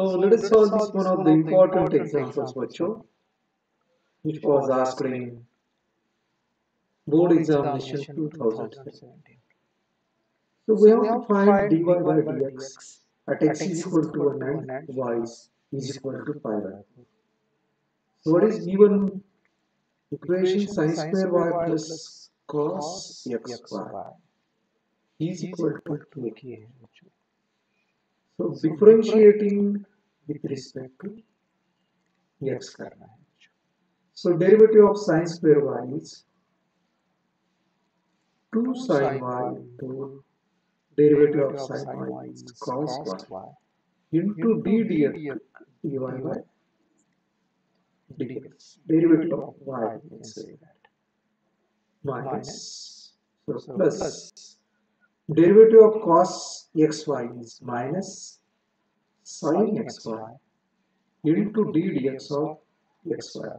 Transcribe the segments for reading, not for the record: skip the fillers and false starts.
So let us solve this one of the important examples, Vacho, which was asked in board examination 2017. So we have to find dy by dx at x is equal to 1 and y is equal to pi by 4. So what is given equation? Sin square y plus cos xy is equal to 2a. So differentiating with respect to x करना है. So derivative of sin square y is 2 sin y into derivative of sin y is cos y into d dx dy by dx. Derivative of y, we can say that, minus, so plus derivative of cos xy is minus sin xy into d dx of xy.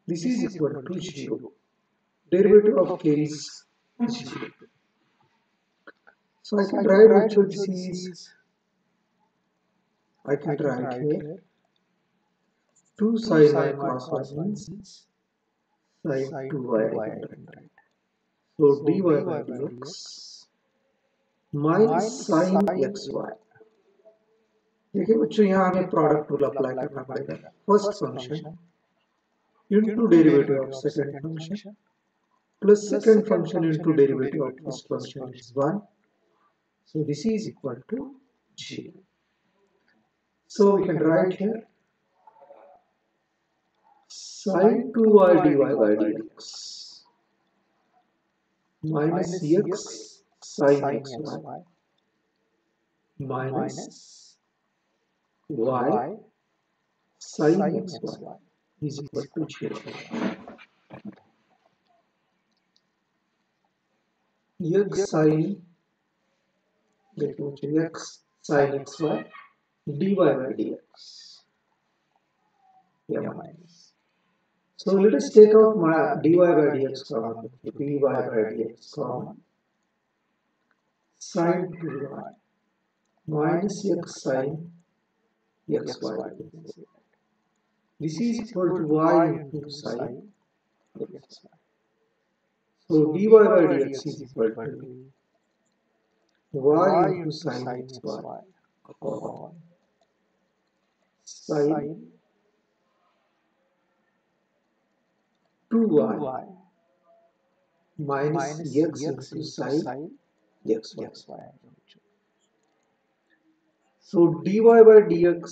This is equal to 0. Derivative of k is 0. So I can write which this is, I can write here 2 sin y cos y means sin 2y I can write. So dy by dx minus sin xy. देखिए बच्चों यहाँ हमें product rule apply करना पड़ेगा. First function into derivative of second function plus second function into derivative of first function is 1. So this is equal to 0. So we can write here sin 2y dy by dx minus x sin xy minus y sin xy is equal to 0. x sin, x sin xy dy by dx. Yeah, minus. So let us take out my dy by dx common. Dy by dx common. Sin 2y minus x sin xy. This is equal to y into sin xy. So dy by dx is equal to y into sin xy upon sin 2y minus x into sin xy. So dy by dx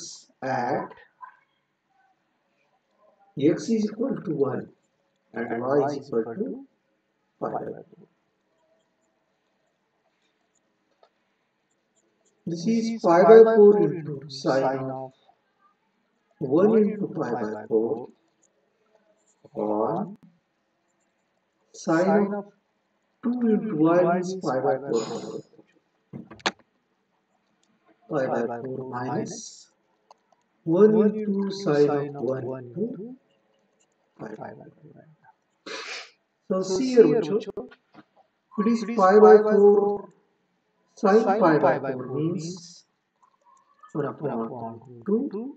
at x is equal to 1 and y is equal to pi by 4. This is pi by 4 into sin of 1 into pi by 4 on sin of 2 into y is pi by 4. Pi by 4 minus 1 into sin of 1 into pi by 4. So see here, Vacho, it is pi by 4 sin pi by 4 means 1 upon 2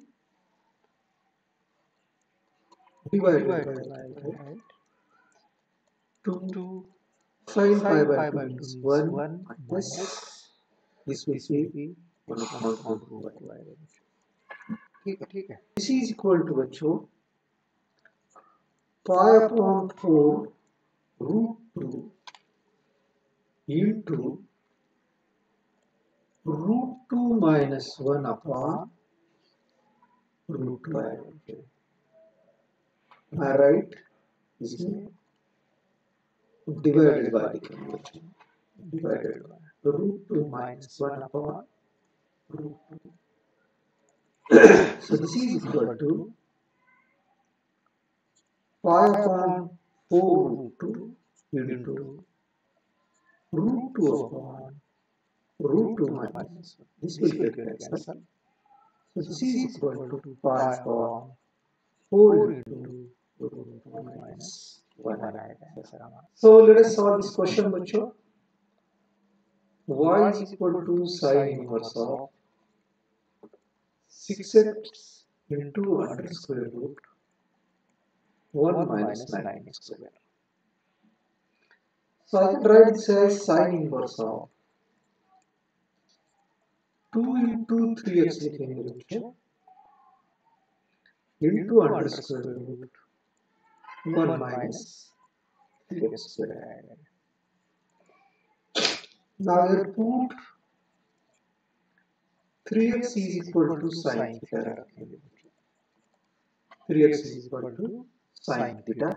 divided by 2 sin pi by 2 means 1 minus this will be 1 upon 2 divided. ठीक है. This is equal to बच्चों pi upon 4 root 2 into root 2 minus 1 upon root 2. Am I right? इसमें divided by divided by root 2 minus 1 upon root 2. So this is equal to pi upon 4 root 2 into root 2 upon root 2 minus 1. This will get cancelled. So this is equal to pi upon 4 into root 2 minus 1. So let us solve this question, बच्चों. Y is equal to sin inverse of 6x into under square root 1 minus 9x square. So I can write this as sine inverse of 2 into 3x लिखेंगे बच्चों into under square root 1 minus 3x square. Now here put 3x is equal to sine theta रखेंगे. 3x is equal to sine theta.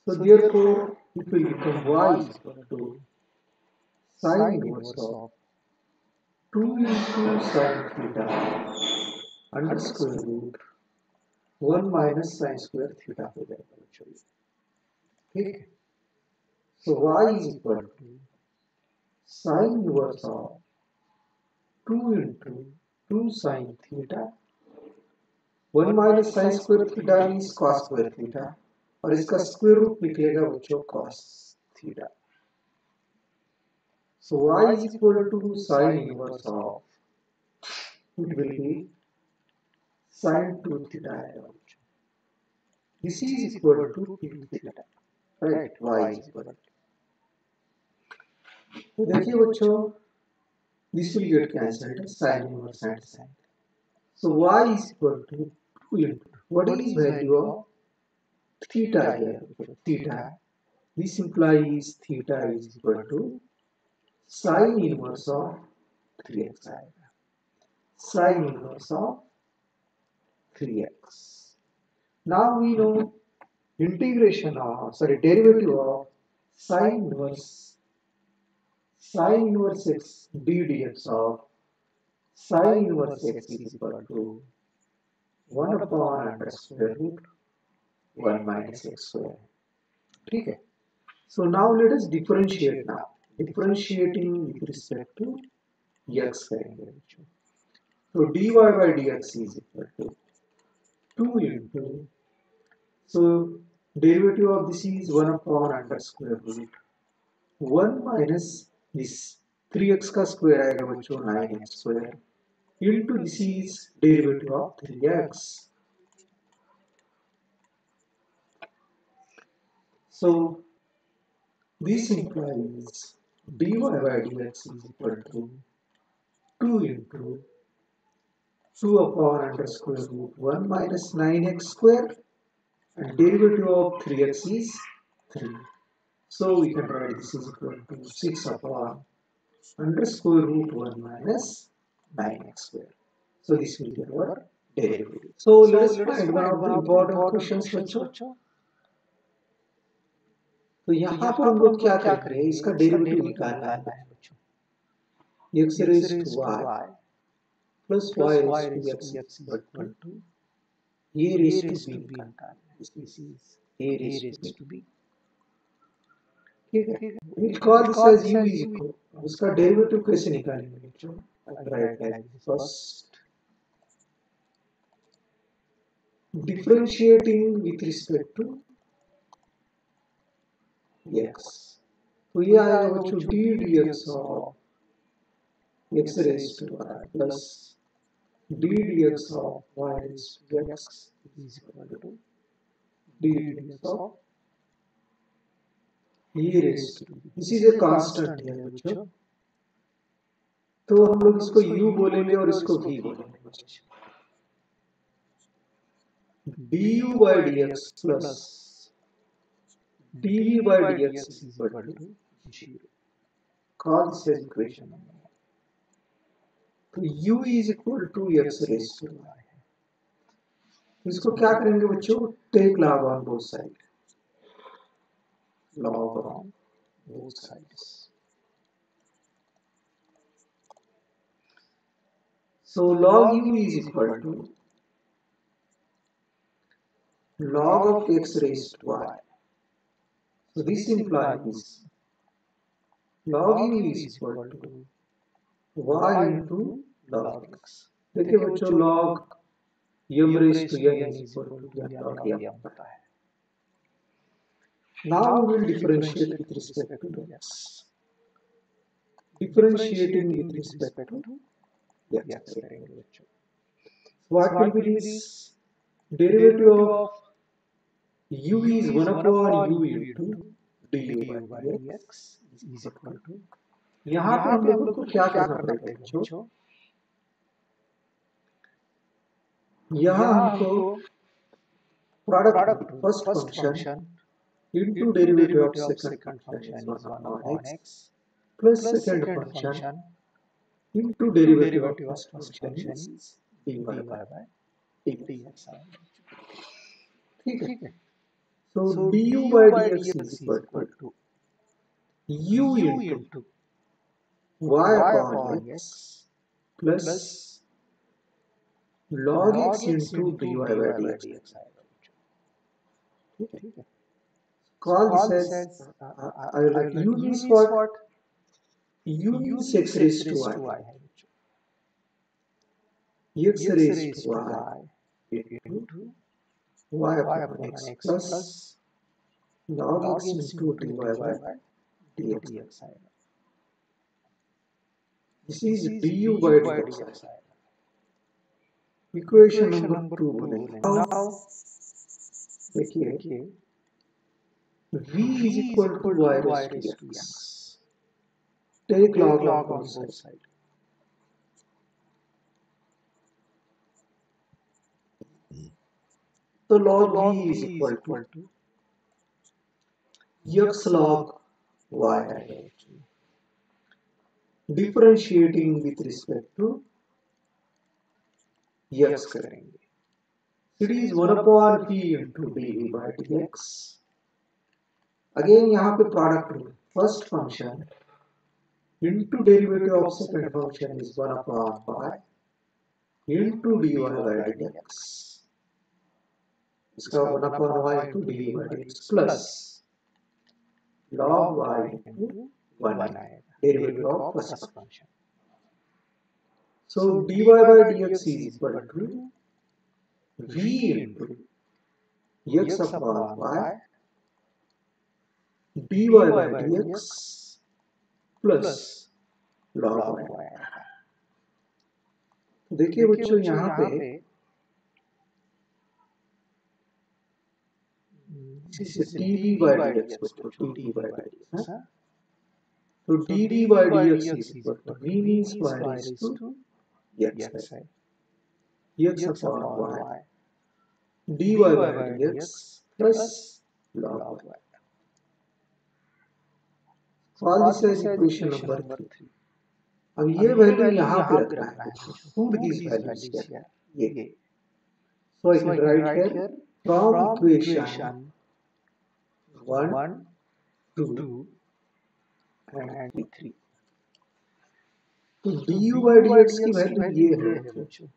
So therefore it will become y is equal to sine inverse of 2 into sine theta under square root 1 minus sine square theta हो जाएगा बच्चों. ठीक है. So y is equal to sine inverse of 2 into 2 sine theta 1 minus sine square theta means cos square theta और इसका square root निकलेगा बच्चों cos theta. So y is equal to sine inverse of it will be sine 2 theta आएगा बच्चों. This is equal to 2 theta, right? Y is equal to. तो देखिए बच्चों, this will get cancelled, sine inverse and sine. So y is equal to 2 into what is value of theta here? Theta. This implies theta is equal to sine inverse of 3x. Sine inverse of 3x. Now we know integration of, derivative of sine inverse x d dx of sine inverse x is equal to 1 upon under square root 1 minus x square. ठीक है. So now let us differentiate now. Differentiating with respect to x करेंगे. So dy by dx is equal to 2 into, so derivative of this is 1 upon under square root 1 minus this 3x का square आएगा बच्चों 9x square into this is derivative of 3x. So this implies dy by dx is equal to 2 into 2 upon under square root 1 minus 9x square and derivative of 3x is 3. So we can write this is equal to 6 upon under square root 1 minus 9x square. So this will be our derivative. So let us find one of the important questions बच्चों. तो यहाँ पर हम लोग क्या कर रहे हैं, इसका डेरिवेटिव निकालना है बच्चों. x raised to y plus y raised to x equal to a raised to b निकालना है. This is a raised to b. ठीक है. We'll call this as u is equal. उसका डेरिवेटिव कैसे निकालेंगे बच्चों? Write like this. First, differentiating with respect to x. तो ये आएगा बच्चों d dx of x raised to y plus d dx of y raised to x is equal to d dx of e raised to b. This is a constant है बच्चों. तो हम लोग इसको u बोलेंगे और इसको v बोलेंगे बच्चों. du by dx plus dv by dx is equal to 0. Call this as equation number 1. तो u is equal to x raised to y. इसको क्या करेंगे बच्चों? Take log on both sides. Log on both sides. So log u is equal to log of x raised to y. So this implies log u is equal to y into log x. देखिए बच्चों log m raised to n is equal to n log m पता है. Now we will differentiate with respect to x. Differentiating with respect to x करेंगे बच्चों। What will be this? Derivative of u is 1 upon u into du by dx is equal to, यहाँ पे हम लोगों को क्या करना पड़ेगा बच्चों, यहाँ हमको product first function into derivative of second function is 1 upon x plus second function into derivative of first function is dy by dx. ठीक है, so du by dx is equal to u into y upon x plus log x into dy by dx. ठीक है, call this as I will write u means what? U means x raised to y. X raised to y into y upon x plus log x into dy by dx. This is du by dx. Equation number 2 बनेगा. Now देखिए v is equal to y raised to x. Take log on both sides. So log v is equal to x log y. Differentiating with respect to x करेंगे. It is 1 upon p into dv by dx. Again यहाँ पे product में first function into derivative of second function is 1 upon y into dy by dx. इसका 1 upon y into dy by dx plus log y into 1 derivative of first function. So dy by dx is equal to v into x upon y dy by dx plus log y. देखिए बच्चों यहाँ पे dd by dx बच्चों dd by dx. तो dd by dx is equal to v means y raised to x x upon y dy by dx plus log y. Call this as equation number 3. अब ये value यहाँ पे रखना है. Put these values here. ये. So I can write here from equation 1, 2 and 3. तो du by dx की value ये है बच्चों.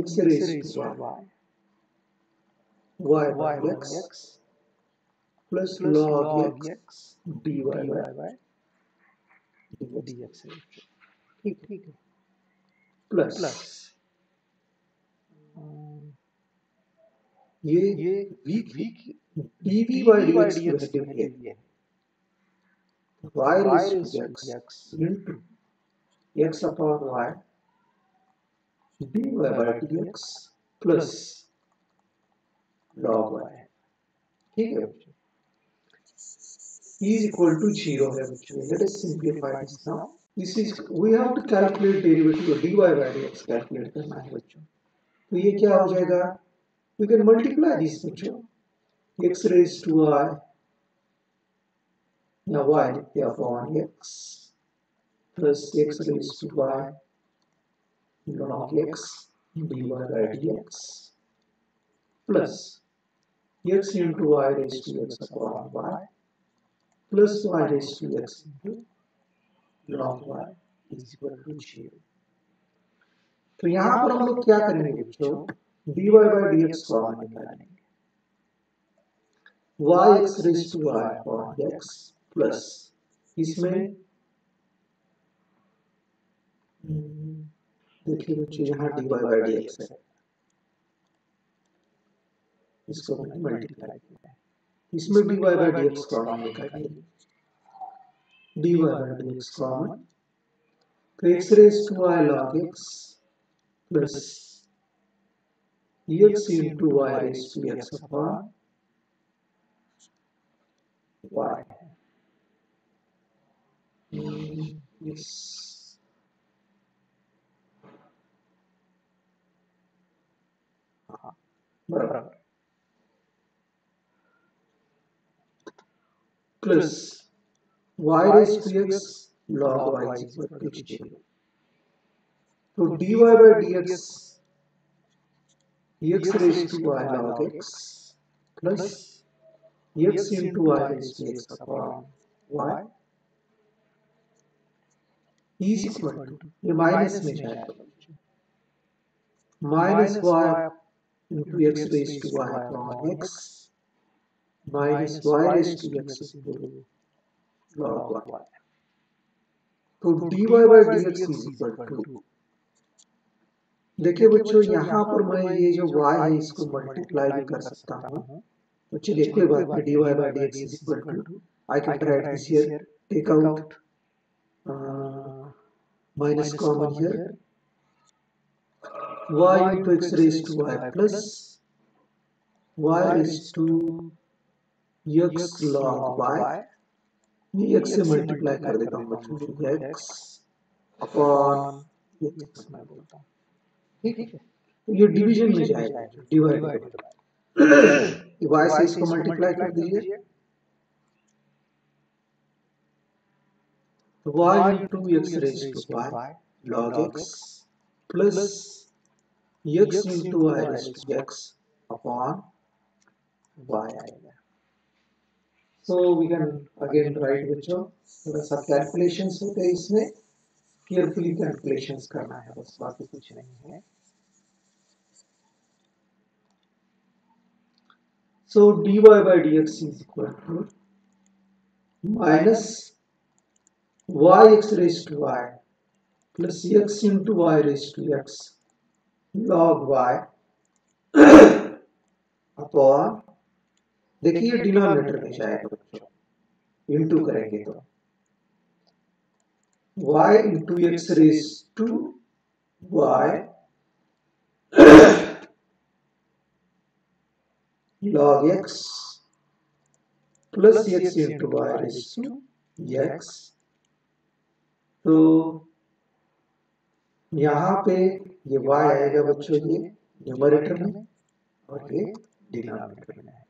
x raised to y by x plus log x dy by dx. ठीक है, प्लस ये v dv by dx की वैल्यू है y raised to x into x upon y dy by dx plus log y. ठीक है बच्चों, is equal to 0 है बच्चों. Let us simplify this now. This is we have to calculate derivative of dy by dx calculate करना है बच्चों. तो ये क्या हो जाएगा? We can multiply this बच्चों. x raised to y या y upon x plus x raised to y log x dy by dx plus x into y raised to x upon y plus y raised to x into log y is equal to 0. तो यहाँ पर हम लोग क्या करेंगे बच्चों? dy by dx common निकालेंगे. y x raised to y upon x plus इसमें देखिए बच्चों यहाँ dy by dx है, इसको मैंने मल्टीप्लाई किया है. इसमें dy by dx कॉमन निकालेंगे. dy by dx कॉमन, तो x raised to y log x plus x into y raised to x upon y. Yes. बराबर plus y raised to x log y is equal to x zero. तो dy by dx x raised to y log x plus x into y raised to x upon y is equal to, ये minus में जाएगा, minus y into x raised to y upon x minus y raised to x into log y. तो dy by dx is equal to, देखिए बच्चों यहाँ पर मैं ये जो y है इसको मल्टीप्लाई भी कर सकता हूँ, तो चलिए कोई बात नहीं, dy by dx is equal to, I can write this here, take out minus common here, y into x raised to y plus y raised to x log y, ये x से मल्टीप्लाई कर देता हूँ बच्चों, x upon x मैं बोलता हूँ, ठीक है, ये डिवीजन में जाएगा, डिवाइड y से इसको मल्टीप्लाई कर दीजिए, y into x raised to y log x plus x into y raised to x upon y आएगा. So we can again write बच्चों, थोड़ा सा कैलकुलेशंस होते हैं इसमें, केयरफुली कैलकुलेशंस करना है बस, बाकी कुछ नहीं है. So dy by dx is equal to minus yx raised to y plus x into y raised to x log y upon, देखिए डिनोमिनेटर में जाएगा बच्चों, इंटू करेंगे तो y into x raised to y log x plus x into y raised to x. तो यहाँ पे ये y आएगा बच्चों ये न्यूमरेटर में और ये डिनोमिनेटर में आएगा.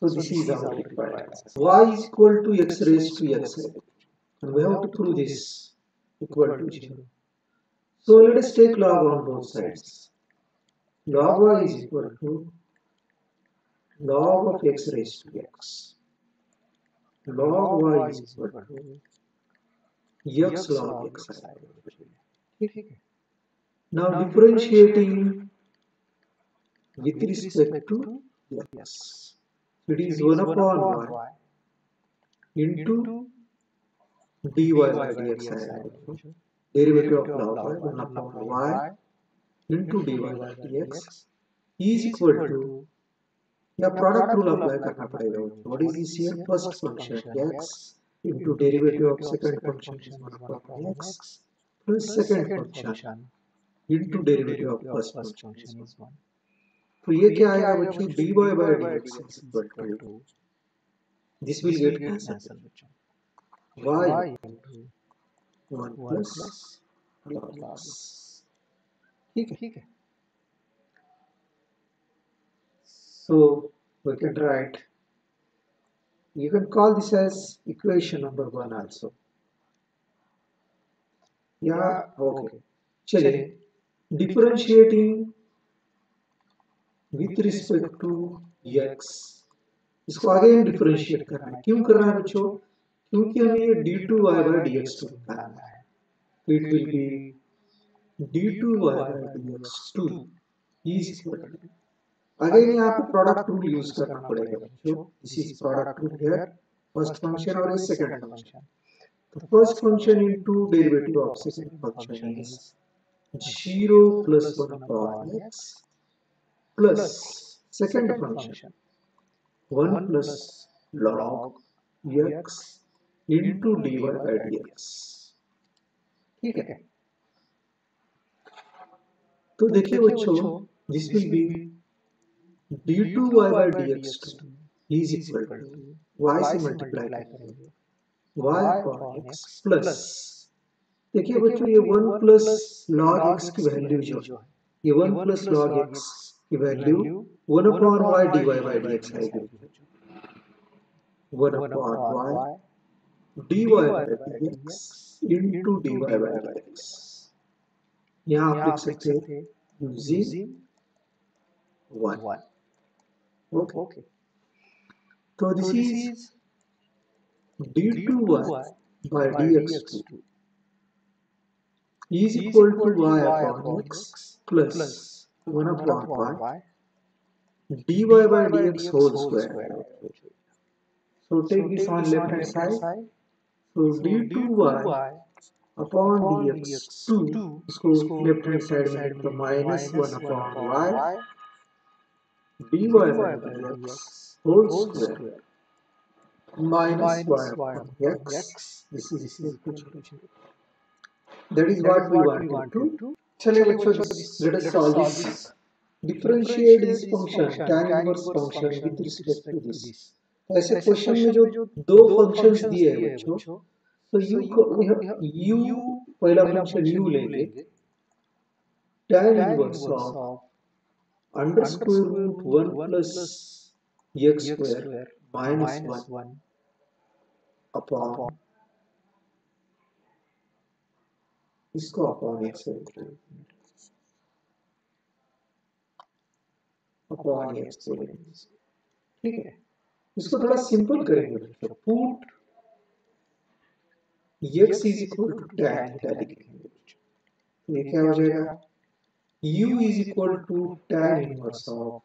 So this is our required answer. Y is equal to x raised to x, and we have to prove this equal to 0. So let us take log on both sides. Log y is equal to log of x raised to x. Log y is equal to x log x. Now differentiating with respect to x, it is 1 upon y into dy by dx आएगा, derivative of log y 1 upon y into dy by dx is equal to, या product rule apply करना पड़ेगा. What is this here, first function x into derivative of second function is 1 upon x plus second function into derivative of first function is 1. तो ये क्या आएगा बच्चों, dy by dx is equal to, this will get cancelled बच्चों, y into 1 plus log x. ठीक है. So we can write, you can call this as equation number 1 also. Yeah, okay. चलिए, differentiating with respect to x, इसको again differentiate करना है. क्यों कर रहा है बच्चों, क्योंकि हमें ये d2y by dx टू निकालना है. It will be d2y by dx2 is equal to, again यहाँ पे प्रोडक्ट रूल यूज करना पड़ेगा बच्चों. This is product rule here, first function और सेकंड फंक्शन. तो first function into derivative of second function is 0 plus 1 upon x plus second function 1 plus log x into dy by dx. ठीक है। तो देखिए बच्चों, this will be d2y by dx2 is equal to y से multiply करेंगे y upon x plus, देखिए बच्चों ये 1 प्लस log x की वैल्यू जो है, ये 1 प्लस log x की value 1 upon y dy by dx आएगी, 1 upon y dy by dx into dy by dx। यहाँ आप लिख सकते हैं यूजिंग 1। ओके, तो this is d2y by dx2 is equal to y upon x plus 1 upon y dy by dx whole square। So take this on left hand side, so d2y upon dx2, इसको left hand side में लिखते हैं minus 1 upon y dy by dx whole square minus y upon x, this is equal to, that is what we wanted to। चलिए बच्चों, let us solve this। Differentiate this function tan inverse function with respect to this। ऐसे question में जो दो functions दिए हैं बच्चों, तो u पहला फंक्शन u लेंगे, tan inverse of under square root 1 plus x square minus 1 upon, इसको अपॉन x अपॉन x बोलेंगे, ठीक है। इसको थोड़ा सिंपल करेंगे बच्चों, put x is equal to tan theta लिखेंगे बच्चों, ये क्या हो जाएगा, u is equal to tan inverse of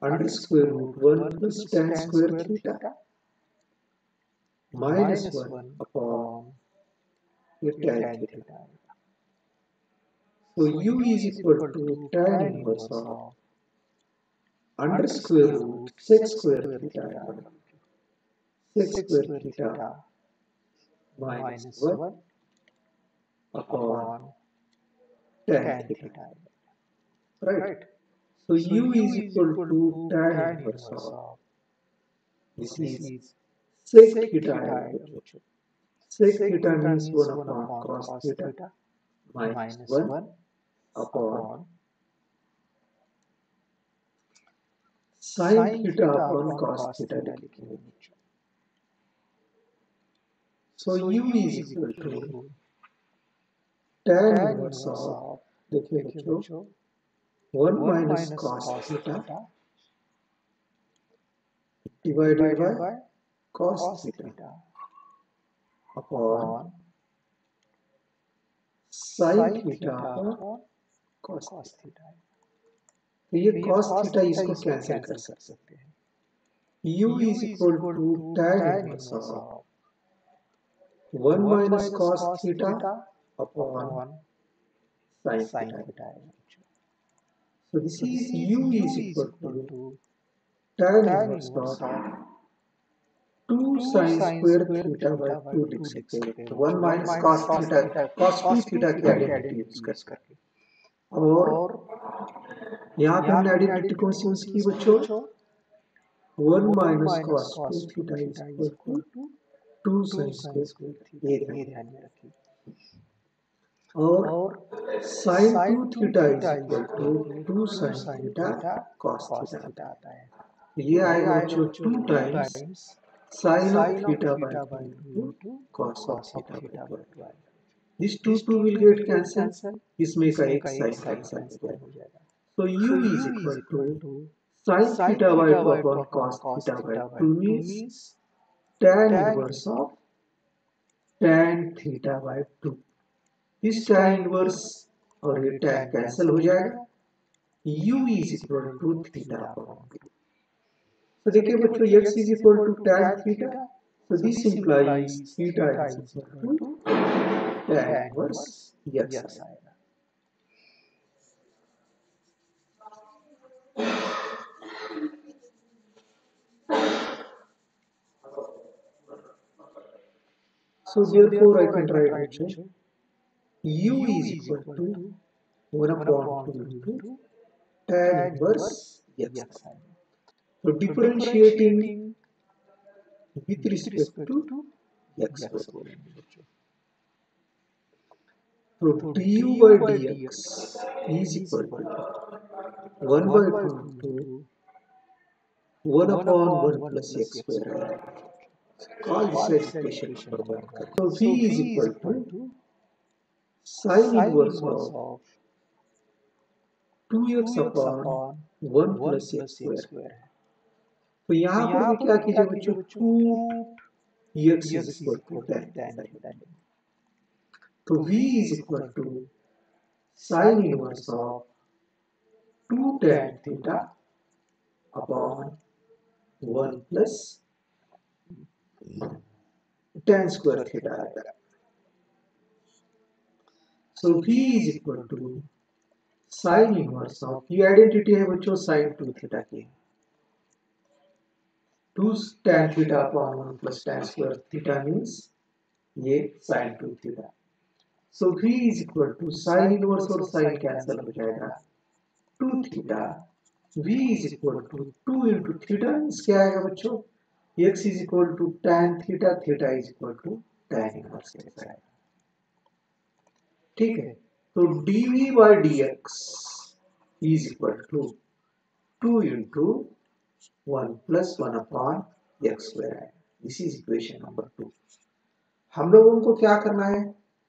under square root 1 plus tan square theta minus 1 upon ये tan theta. So u is equal to tan inverse of under square root sec square theta minus 1 upon tan theta, right? So u is equal to tan inverse of, this is sec theta, sec theta means 1 upon cos theta minus 1 upon sin theta upon cos theta लिखेंगे। So u is equal to tan inverse of, देखिए बच्चों 1 minus cos theta divided by cos theta upon sin theta upon cos theta। तो ये cos theta इसको cancel कर सकते हैं, u is equal to tan inverse of 1 minus cos theta upon sin theta। So this is u is equal to tan inverse of 2 sin square theta by 2 लिख सकते हैं, तो 1 minus cos theta cos 2 theta की identity use करके, और यहाँ पे हमने आइडेंटिटी कौन सी यूज की बच्चों, 1 minus cos 2 theta is equal to 2 sin square theta, ये ध्यान में रखिए, और sin 2 theta is equal to 2 sin theta cos theta आता है, ये आएगा बच्चों 2 times sin of theta by 2 cos of theta by 2। This 2 will get cancelled, इसमें का एक sin cancel हो जाएगा। So u is equal to sin theta by 2 upon cos theta by 2 means tan inverse of tan theta by 2। इस tan inverse और ये tan cancel हो जाएगा, u is equal to theta upon 2। तो देखिए बच्चों x is equal to tan theta, so this implies theta is equal to tan inverse x आएगा। So therefore I can write बच्चों u is equal to 1 upon 2 into tan inverse x. So differentiating with respect to x square. So du by dx is equal to 1 by 2 into 1 upon 1 plus x square. Call this as equation number 1. So v is equal to sin inverse of 2x upon 1 plus x square. तो यहाँ पर भी क्या कीजिए बच्चों, 2x is equal to tan theta. तो v is equal to sin inverse of 2 tan theta upon 1 plus tan square theta. So v is equal to sin inverse of, ये identity है बच्चों sin 2 theta की, 2 tan theta upon 1 plus tan square theta means ये sin 2 theta. So v is equal to sin inverse और sin cancel हो जाएगा, 2 theta. v is equal to 2 into theta means क्या आएगा बच्चों, x is equal to tan theta, theta is equal to tan inverse x आएगा. ठीक है, तो dv by dx is equal to 2 into 1 plus 1 upon x square. This is equation number 2. हम लोगों को क्या करना है,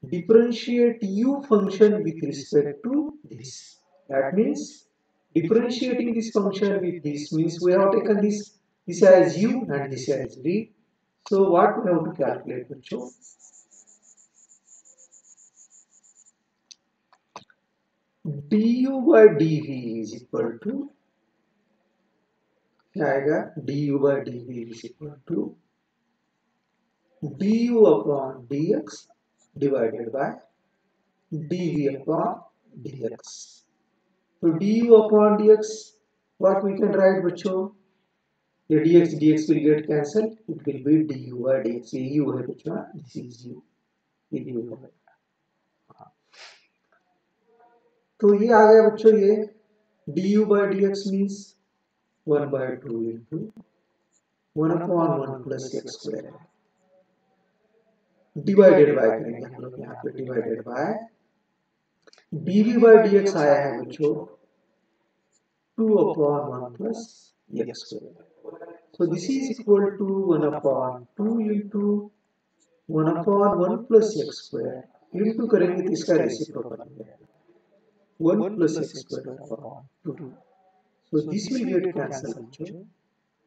differentiate u function with respect to this. That means differentiating this function with this means we have taken this as u and this as v. So what we have to calculate बच्चों, du by dv is equal to क्या आएगा, du by dv is equal to du upon dx divided by dv upon dx. So du upon dx, what we can write बच्चों, ये dx will get cancelled, it will be du by dx. ये u है बच्चों, this is u, ये u है. तो ये आ गया बच्चों, ये du by dx means 1 by 2 into 1 upon 1 plus x square divided by, करेंगे हम लोग यहाँ पे divided by dv by dx आया है बच्चों 2 upon 1 plus x square. So this is equal to 1 upon 2 into 1 upon 1 plus x square into करेंगे तो इसका रेसिप्रोकल हो जाएगा 1 plus x square upon 2. So this will get cancelled.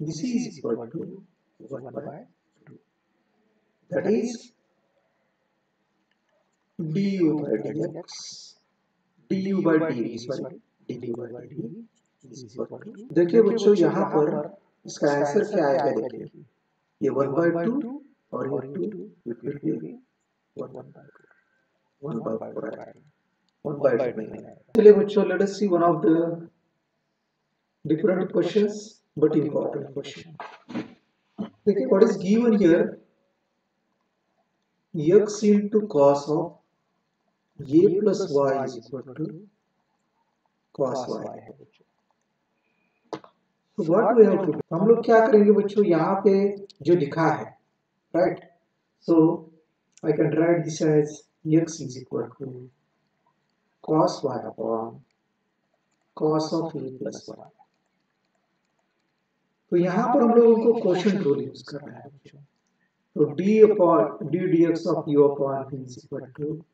This is equal to 1 by 2. That is du by dx, du by dv, sorry, du by dv is equal to, देखिए बच्चों यहाँ पर इसका आंसर क्या आएगा, देखिए ये 1 by 2 और ये 2, it will be 1 by 2, 1 by 4 आएगा, 1 by 2 नहीं आएगा. चलिए बच्चों, let us see one of the different questions but important question. देखिए what is given here, x into cos of a plus y is equal to cos y है. So what we have to do, हम लोग क्या करेंगे बच्चों, यहाँ पे जो लिखा है, right? So I can write this as x is equal to cos y upon cos of a plus y. तो यहाँ पर हम लोगों को quotient rule यूज करना है बच्चों. तो d dx of u upon v is equal to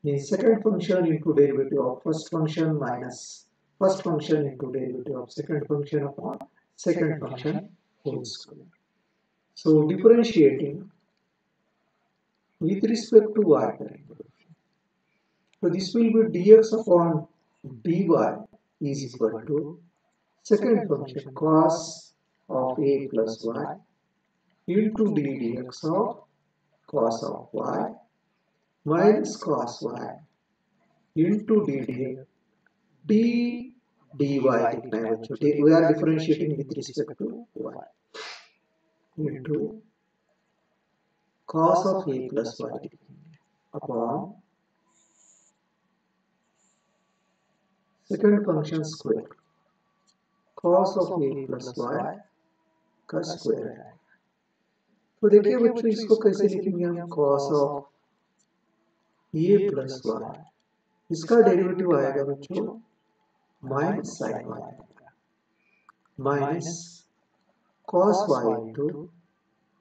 means second function into derivative of first function minus first function into derivative of second function upon second function whole square. So differentiating with respect to y करेंगे. So this will be dx upon dy is equal to second function cos of a plus y into d dx of cos of y minus cos y into d dx d dy लिखना है बच्चों. We are differentiating with respect to y into cos of a plus y upon second function square, cos of a plus y का square है। तो देखिए बच्चों इसको कैसे लिखेंगे हम, cos of a plus y, इसका डेरिवेटिव आएगा बच्चों minus sine y minus cos y into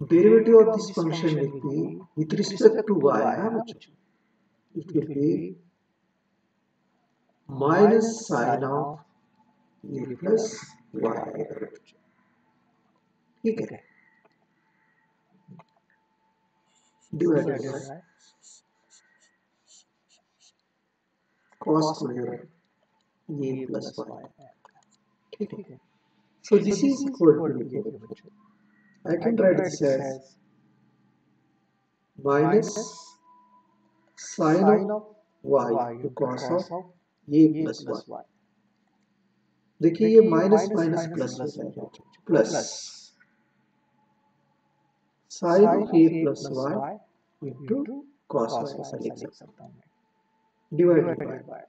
derivative of this function will be with respect to y ना बच्चों, it will be minus sine of a plus y, ठीक है, divided by cos square a plus y, ठीक है। So this is equal to, I can write this as minus sin of y to cos of a plus y। देखिए ये minus minus plus हो जाएगा, plus sin of a plus y into cos y, ऐसा लिख सकता हूँ, divided by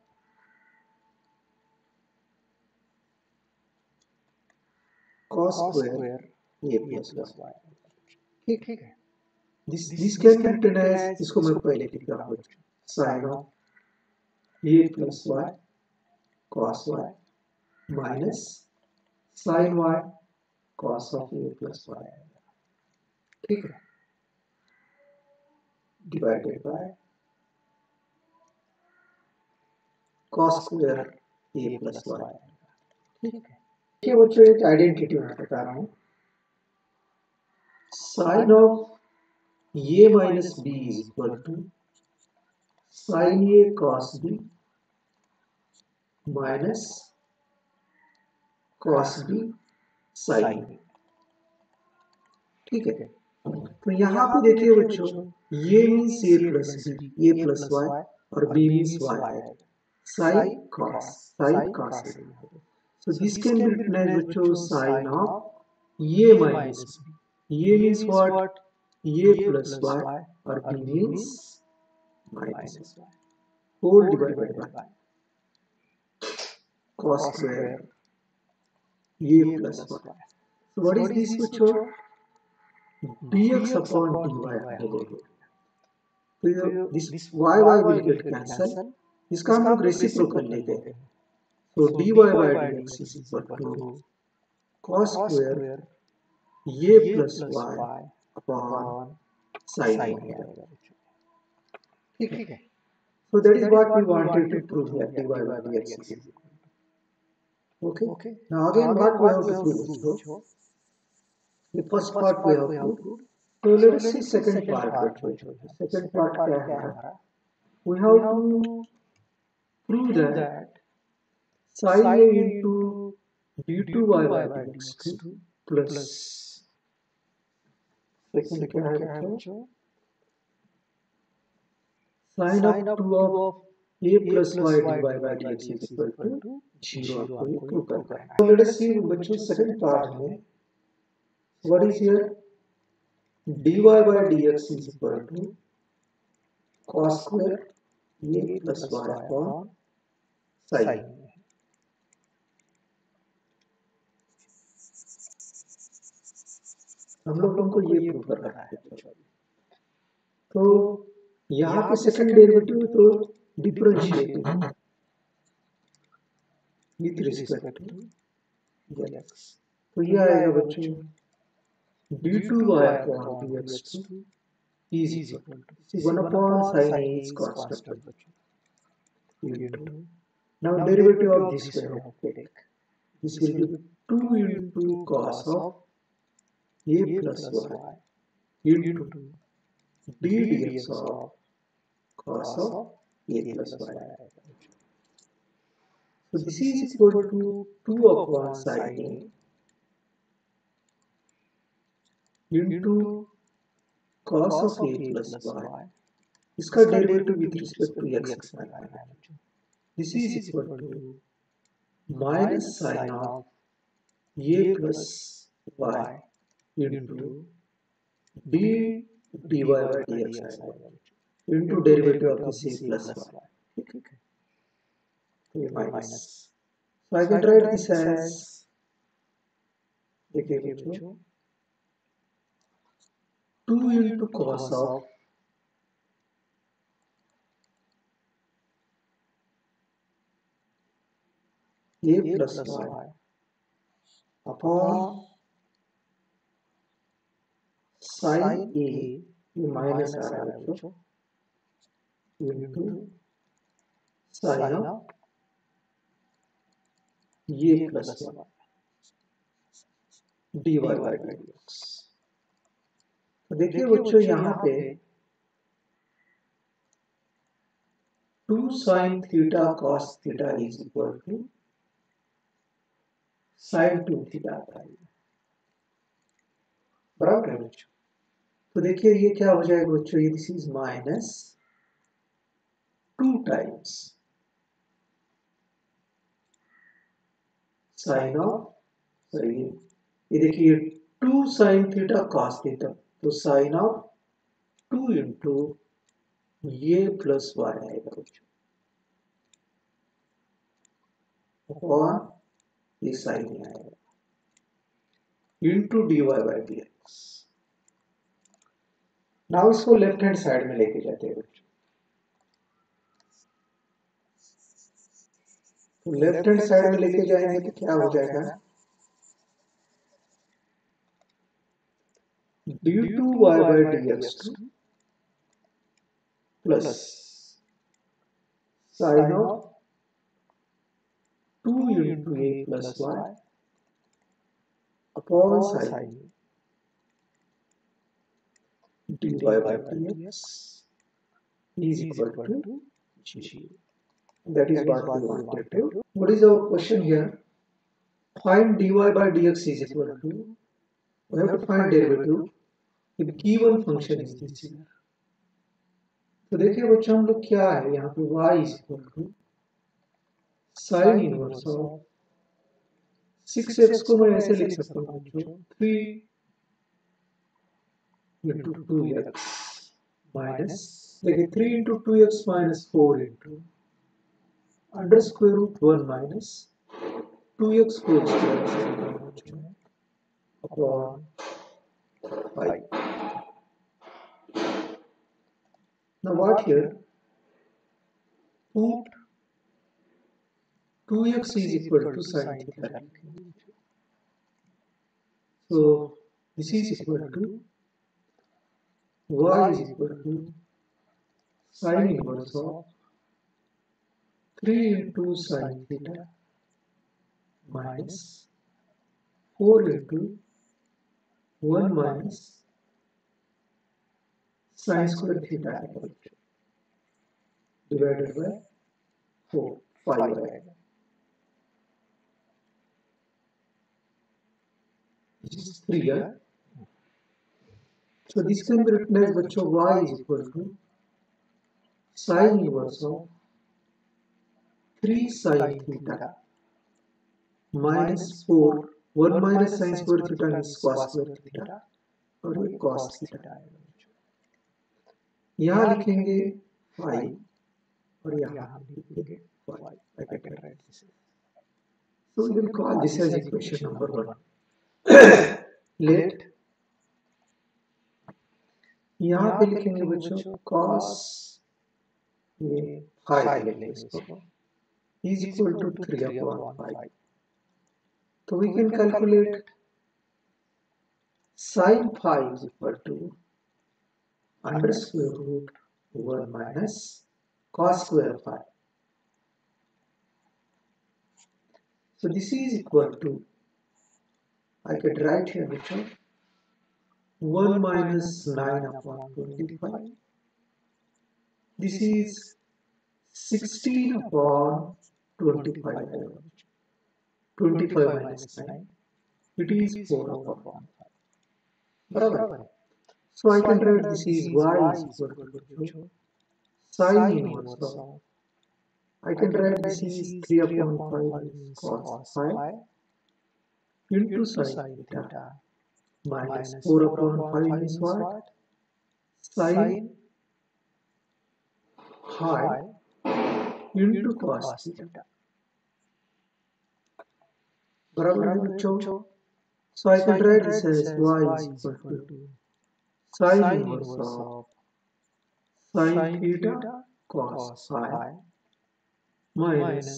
cos square a plus y, ठीक है। This can be written as, इसको मैं पहले लिख रहा हूँ, sin of a plus y cos y minus sin y cos of a plus y, ठीक है, divided by cos square a plus y, ठीक है। देखिए बच्चों एक आइडेंटिटी मैं बता रहा हूँ, sin of a minus b is equal to sin a cos b minus cos b sin a, ठीक है। तो यहाँ पे देखिए बच्चों ये means a plus B, a plus y और b means y, sin cos a। So this can be written as बच्चों sin of a minus b, a means what, a plus y और b means minus y, whole divided by cos square a plus y। So what is this बच्चों, dx upon dy मिलेगा, तो this y will get cancel, इसका हम लोग reciprocal लेते हैं, तो dy by dx is equal to cos square a plus y upon sin y, ठीक है। So that is what we wanted to prove here, dy by dx is equal to, okay. Now again what we have to prove, so the first part we have proved, so let us see second part बच्चों, second part क्या है हमारा, we have to prove that sin a into d2y by dx2 plus, second क्या है बच्चों, sin of 2 of a plus y dy by dx is equal to 0, आपको ये prove करना है। So let us see बच्चों second part में, what is here, dy by dx is equal to cos square a plus y upon sin। हम लोगों को ये प्रूव करना है, तो यहाँ पे सेकंड डेरिवेटिव तो differentiate with respect to x, तो ये आएगा बच्चों d2y upon dx2 is equal to 1 upon sin a is constant into, now derivative of this we have to take, this will be 2 into cos of a plus y into d dx of cos of a plus y। So this is equal to 2 upon sin a into cos of a plus y, इसका derivative with respect to x निकालना है, this is equal to minus sine of a plus y into d dy by dx into derivative of this a plus y, ठीक है, तो ये minus So I can write this as, देखिए बच्चों, 2 into cos of a plus y upon sin a, ये minus आ रहा है बच्चों, into sin of a plus y dy by dx। तो देखिए बच्चों यहाँ पे 2 sin theta cos theta is equal to sin 2 theta आता है, बराबर है बच्चों। तो देखिए ये क्या हो जाएगा बच्चों, ये this is minus 2 times sign of, sorry ये देखिए 2 sin थीटा cos थीटा, तो साइन ऑफ 2 इंटू ये प्लस y आएगा बच्चों, और ये साइन आएगा into dy by dx। Now इसको लेफ्ट हैंड साइड में लेके जाते हैं बच्चों, तो लेफ्ट हैंड साइड में लेके जाएंगे तो क्या हो जाएगा, d2y by dx plus sign of 2 into a plus y upon sin dy by dx is equal to 0. That is what we wanted to. What is our question here? Find dy by dx is equal to, we have to find derivative if given function is this here. तो देखिए बच्चों हम लोग क्या है यहाँ पे y is equal to sin inverse of 6x को मैं ऐसे लिख सकता हूँ बच्चों 3 into 2x minus, देखिए 3 into 2x minus 4 into under square root 1 minus 2x whole square upon 5. Now what here? Put 2x is equal to sin theta. So this is equal to y is equal to sin inverse of 3 into sin theta minus 4 into 1 minus sin square theta divided by 4, 5 आएगा। This is 3 है। So this can be written as बच्चों y is equal to sin inverse of 3 sin theta minus 4, 1 minus sin square theta is cos square theta और ये cos theta आएगा। यहाँ लिखेंगे 5 और यहाँ लिखेंगे 5। I can write this. So we will call this as equation number 1. Let यहाँ पे लिखेंगे बच्चों cos ये 5 लेंगे इसको is equal to 3 upon 5. तो we can calculate sin 5 is equal to under square root 1 minus cos square 5. So this is equal to, I can write here before 1 minus 9 upon 25. This is 16 upon 25. 25 minus 9. It is 4 upon 5. Barabar. So I can write this is y is equal to sin inverse of, I can write this is 3 upon 5 is cos 5 into sin theta minus 4 upon 5 is what? Sin pi into cos theta. बराबर है बच्चों। So I can write this as y is equal to sin inverse of sin theta cos phi minus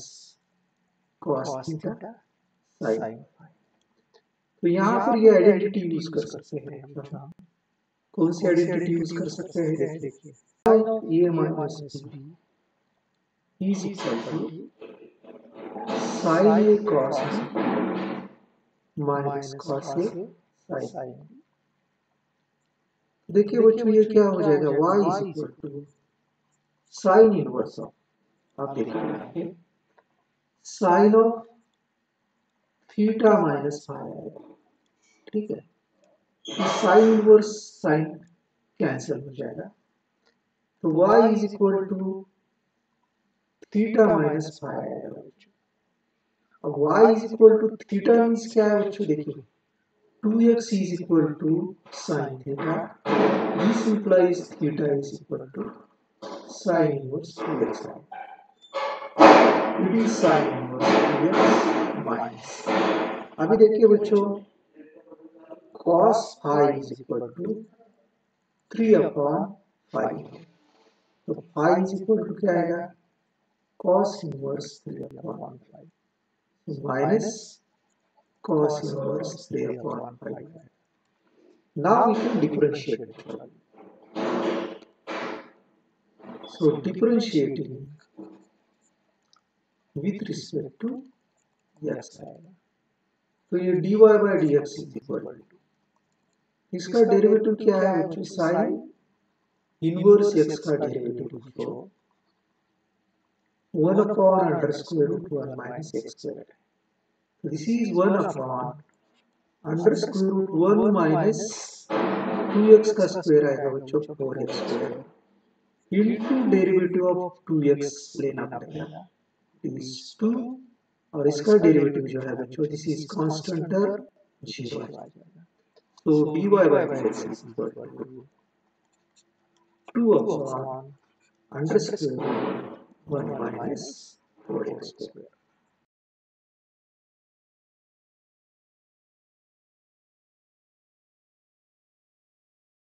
cos theta sin phi। तो यहाँ पर ये identity use कर सकते हैं बच्चों। कौन सी आइडेंटिटी यूज कर सकते हैं? देखिए sin of a minus b is equal to sin a cos b minus cos a sin b। देखिए बच्चों ये क्या हो जाएगा? y is equal to sin inverse of, आप देखिए sin of theta minus phi आएगा, ठीक है। साइन इनवर्स साइन कैंसिल हो जाएगा, तो y is equal to theta minus phi आएगा बच्चों। अब y is equal to theta means क्या है बच्चों? देखिए 2x is equal to sine theta, this implies theta is equal to sine inverse 2x, it is sine inverse 2x minus. अभी देखिए बच्चों cos phi is equal to 3/5, तो phi is equal to क्या आएगा? cos inverse 3/5 minus cos inverse 3/5। Now we can differentiate it. So differentiating with respect to x आएगा, तो ये dy by dx is equal to, इसका derivative क्या है बच्चों? साइन इनवर्स x का डेरिवेटिव तो 1/√1 minus x squared। This is 1/√1 minus 2x का स्क्वायर आएगा बच्चों 4x square into derivative of 2x लेना पड़ेगा, इज 2, और इसका डेरिवेटिव जो है बच्चों दिस इज कांस्टेंट टर्म 0 आ जाएगा। So dy by dx is equal to 2/√1 minus 4x square।